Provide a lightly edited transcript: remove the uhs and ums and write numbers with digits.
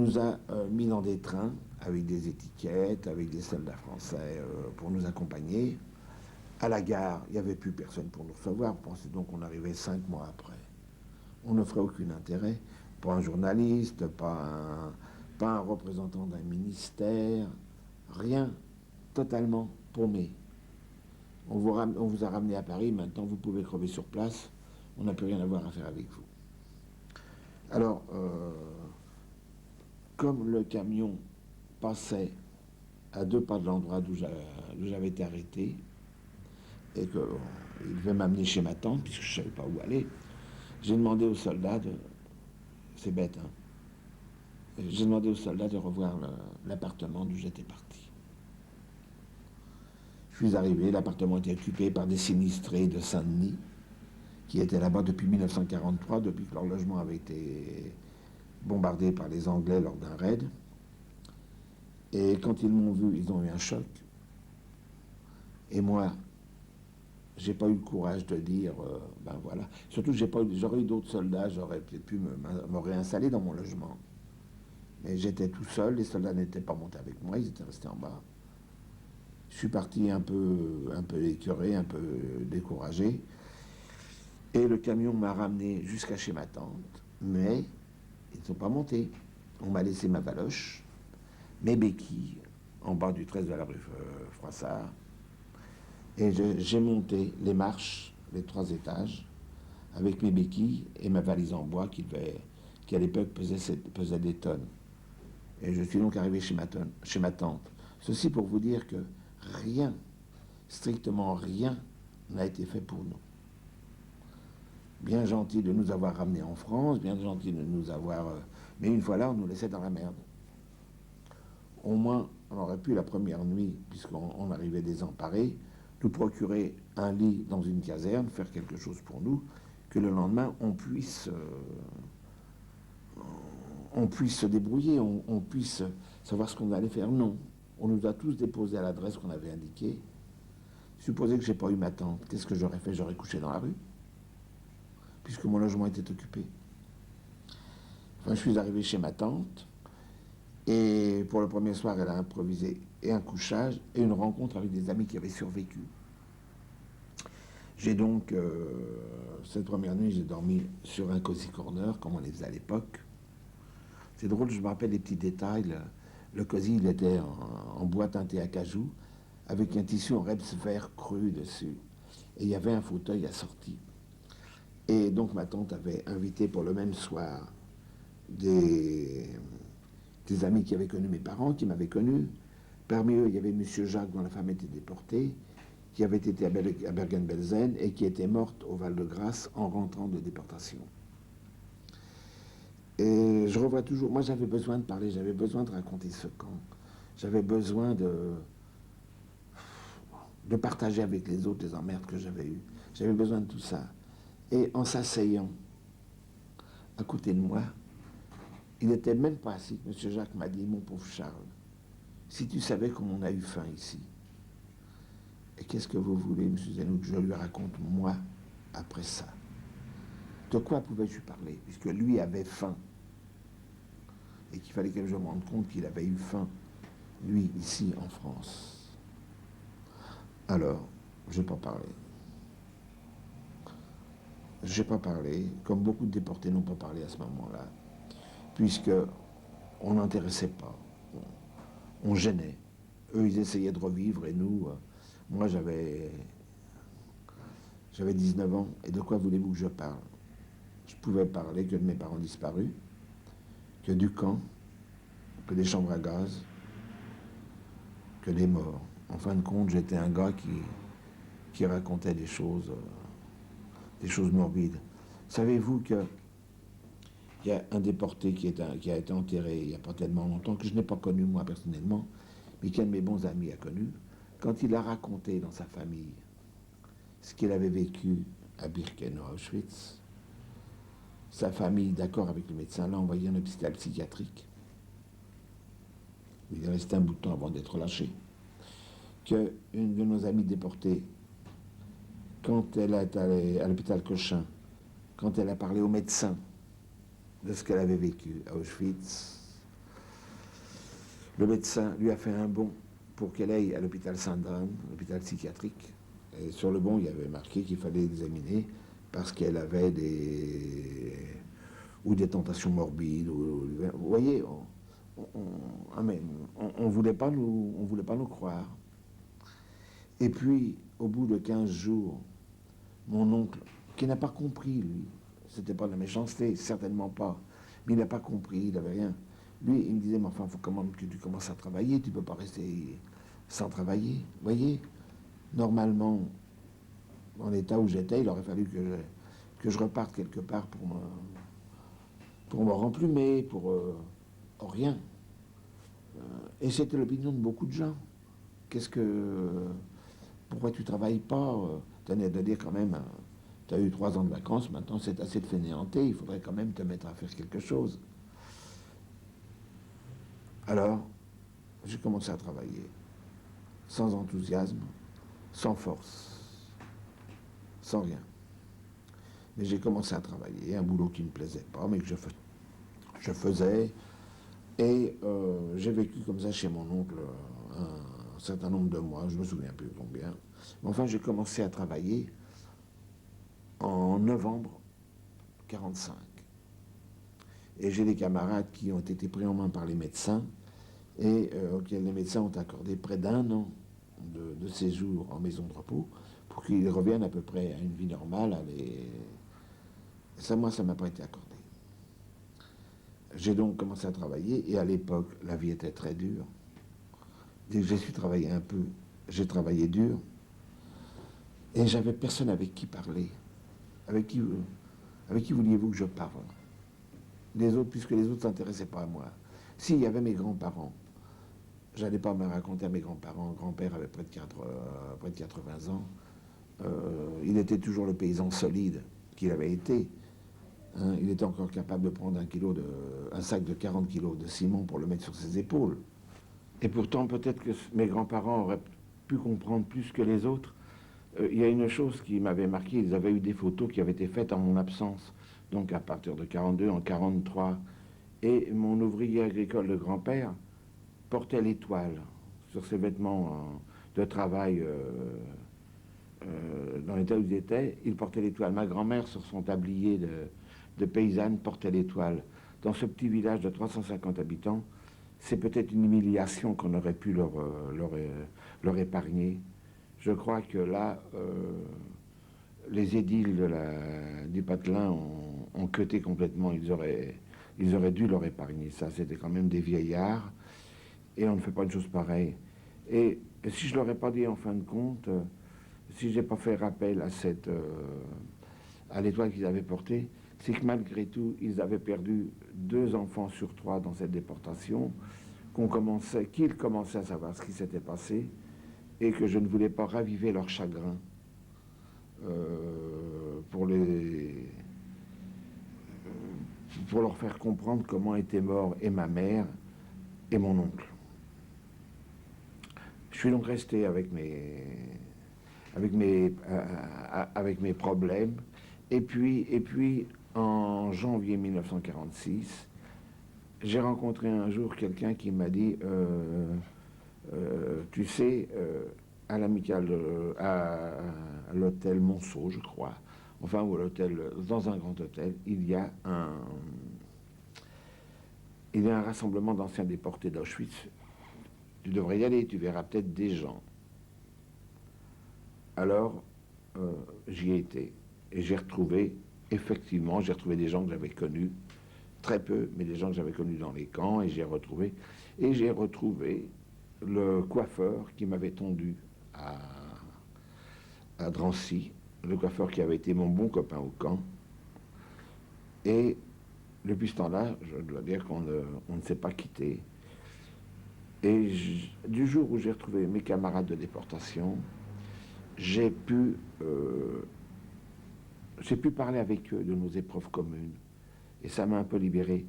nous a mis dans des trains avec des étiquettes, avec des soldats français pour nous accompagner. À la gare, il n'y avait plus personne pour nous recevoir. On pensait donc qu'on arrivait 5 mois après. On n'offrait aucun intérêt. Pas un journaliste, pas un représentant d'un ministère, rien. Totalement paumé. On vous a ramené à Paris, maintenant vous pouvez crever sur place. On n'a plus rien à voir à faire avec vous. Alors, comme le camion passait à 2 pas de l'endroit d'où j'avais été arrêté, et qu'il devait m'amener chez ma tante, puisque je ne savais pas où aller, j'ai demandé aux soldats de... C'est bête, hein. J'ai demandé aux soldats de revoir l'appartement d'où j'étais parti. Je suis arrivé, l'appartement était occupé par des sinistrés de Saint-Denis, qui étaient là-bas depuis 1943, depuis que leur logement avait été bombardé par les Anglais lors d'un raid. Et quand ils m'ont vu, ils ont eu un choc. Et moi, j'ai pas eu le courage de dire, ben voilà. Surtout, j'aurais eu d'autres soldats, j'aurais peut-être pu me réinstaller dans mon logement. Mais j'étais tout seul, les soldats n'étaient pas montés avec moi, ils étaient restés en bas. Je suis parti un peu écœuré, un peu découragé. Et le camion m'a ramené jusqu'à chez ma tante. Mais ils ne sont pas montés. On m'a laissé ma valoche, mes béquilles, en bas du 13 de la rue Froissart. Et j'ai monté les marches, les 3 étages, avec mes béquilles et ma valise en bois qui à l'époque pesait des tonnes. Et je suis donc arrivé chez ma tante. Ceci pour vous dire que rien, strictement rien, n'a été fait pour nous. Bien gentil de nous avoir ramenés en France, bien gentil de nous avoir... mais une fois là, on nous laissait dans la merde. Au moins, on aurait pu la première nuit, puisqu'on arrivait désemparés, nous procurer un lit dans une caserne, faire quelque chose pour nous, que le lendemain, on puisse se débrouiller, on puisse savoir ce qu'on allait faire. Non. On nous a tous déposés à l'adresse qu'on avait indiquée. Supposez que je n'ai pas eu ma tante, qu'est-ce que j'aurais fait? J'aurais couché dans la rue, puisque mon logement était occupé. Enfin, je suis arrivé chez ma tante, et pour le premier soir, elle a improvisé et un couchage, et une rencontre avec des amis qui avaient survécu. J'ai donc, cette première nuit, j'ai dormi sur un cozy corner, comme on les faisait à l'époque. C'est drôle, je me rappelle des petits détails. Le cosy, il était en bois teinté à cajou, avec un tissu en reps vert cru dessus. Et il y avait un fauteuil assorti. Et donc ma tante avait invité pour le même soir des amis qui avaient connu mes parents, qui m'avaient connu. Parmi eux, il y avait M. Jacques, dont la femme était déportée, qui avait été à Bergen-Belsen et qui était morte au Val-de-Grâce en rentrant de déportation. Et je revois toujours, moi j'avais besoin de parler, j'avais besoin de raconter ce camp. J'avais besoin de partager avec les autres les emmerdes que j'avais eues. J'avais besoin de tout ça. Et en s'asseyant à côté de moi, il n'était même pas assis. M. Jacques m'a dit, mon pauvre Charles, si tu savais comme on a eu faim ici, et qu'est-ce que vous voulez, M. Zenou, que je lui raconte, moi, après ça? De quoi pouvais-je lui parler? Puisque lui avait faim. Et qu'il fallait que je me rende compte qu'il avait eu faim, lui, ici, en France. Alors, je n'ai pas parlé. Je n'ai pas parlé, comme beaucoup de déportés n'ont pas parlé à ce moment-là, puisque on n'intéressait pas. On gênait. Eux, ils essayaient de revivre, et nous, moi, j'avais 19 ans, et de quoi voulez-vous que je parle? Je pouvais parler que de mes parents disparus, que du camp, que des chambres à gaz, que des morts. En fin de compte, j'étais un gars qui racontait des choses morbides. Savez-vous qu'il y a un déporté qui a été enterré il n'y a pas tellement longtemps, que je n'ai pas connu moi personnellement, mais qu'un de mes bons amis a connu, quand il a raconté dans sa famille ce qu'il avait vécu à Birkenau, à Auschwitz, sa famille, d'accord avec le médecin, l'a envoyé en hôpital psychiatrique. Il est resté un bout de temps avant d'être lâché. Qu'une de nos amies déportées, quand elle est allée à l'hôpital Cochin, quand elle a parlé au médecin de ce qu'elle avait vécu à Auschwitz, Le médecin lui a fait un bon pour qu'elle aille à l'hôpital Sainte-Anne, l'hôpital psychiatrique. Et sur le bon, il y avait marqué qu'il fallait l'examiner parce qu'elle avait des tentations morbides. Vous voyez, on voulait pas nous croire. Et puis, au bout de 15 jours, mon oncle, qui n'a pas compris, lui, c'était pas de la méchanceté, certainement pas, mais il n'a pas compris, il n'avait rien. Lui, il me disait, mais enfin, il faut quand même que tu commences à travailler, tu ne peux pas rester sans travailler. Vous voyez, normalement, dans l'état où j'étais, il aurait fallu que je reparte quelque part pour me remplumer, pour rien. Et c'était l'opinion de beaucoup de gens. Pourquoi tu travailles pas? Tenais de dire quand même, tu as eu 3 ans de vacances, maintenant c'est assez de fainéanter, il faudrait quand même te mettre à faire quelque chose. Alors, j'ai commencé à travailler, sans enthousiasme, sans force, sans rien. Mais j'ai commencé à travailler, un boulot qui ne me plaisait pas, mais que je faisais. Et j'ai vécu comme ça chez mon oncle un certain nombre de mois, je ne me souviens plus combien. Mais enfin, j'ai commencé à travailler en novembre 1945. Et j'ai des camarades qui ont été pris en main par les médecins et auxquels les médecins ont accordé près d'1 an de séjour en maison de repos pour qu'ils reviennent à peu près à une vie normale. Ça, moi, ça ne m'a pas été accordé. J'ai donc commencé à travailler et à l'époque, la vie était très dure. Dès que j'ai su travailler un peu, j'ai travaillé dur et j'avais personne avec qui parler. Avec qui vouliez-vous que je parle? Les autres, puisque les autres ne s'intéressaient pas à moi. S'il y avait mes grands-parents, j'allais pas me raconter à mes grands-parents. Grand-père avait près de 80 ans. Il était toujours le paysan solide qu'il avait été. Hein, il était encore capable de prendre un sac de 40 kilos de ciment pour le mettre sur ses épaules. Et pourtant, peut-être que mes grands-parents auraient pu comprendre plus que les autres. Il y a une chose qui m'avait marqué, ils avaient eu des photos qui avaient été faites en mon absence, donc à partir de 42, en 43. Et mon ouvrier agricole de grand-père portait l'étoile sur ses vêtements de travail dans l'état où il était. Il portait l'étoile. Ma grand-mère, sur son tablier de paysanne, portait l'étoile. Dans ce petit village de 350 habitants, c'est peut-être une humiliation qu'on aurait pu leur épargner. Je crois que là, les édiles du Patelin ont queuté complètement. Ils auraient dû leur épargner ça. C'était quand même des vieillards. Et on ne fait pas une chose pareille. Et si je ne leur ai pas dit en fin de compte, si je n'ai pas fait rappel à l'étoile qu'ils avaient portée, c'est que malgré tout, ils avaient perdu 2 enfants sur 3 dans cette déportation, qu'ils commençaient à savoir ce qui s'était passé, et que je ne voulais pas raviver leur chagrin pour leur faire comprendre comment étaient morts et ma mère et mon oncle. Je suis donc resté avec mes problèmes. Et puis, en janvier 1946, j'ai rencontré un jour quelqu'un qui m'a dit tu sais, à l'amicale, à l'hôtel Monceau, je crois, enfin, ou à l'hôtel, dans un grand hôtel, il y a un rassemblement d'anciens déportés d'Auschwitz. Tu devrais y aller, tu verras peut-être des gens. Alors, j'y ai été. Et j'ai retrouvé des gens que j'avais connus, très peu, mais des gens que j'avais connus dans les camps, et j'ai retrouvé le coiffeur qui m'avait tondu à Drancy, le coiffeur qui avait été mon bon copain au camp. Et depuis ce temps-là, je dois dire qu'on ne s'est pas quitté. Et du jour où j'ai retrouvé mes camarades de déportation, j'ai pu parler avec eux de nos épreuves communes. Et ça m'a un peu libéré.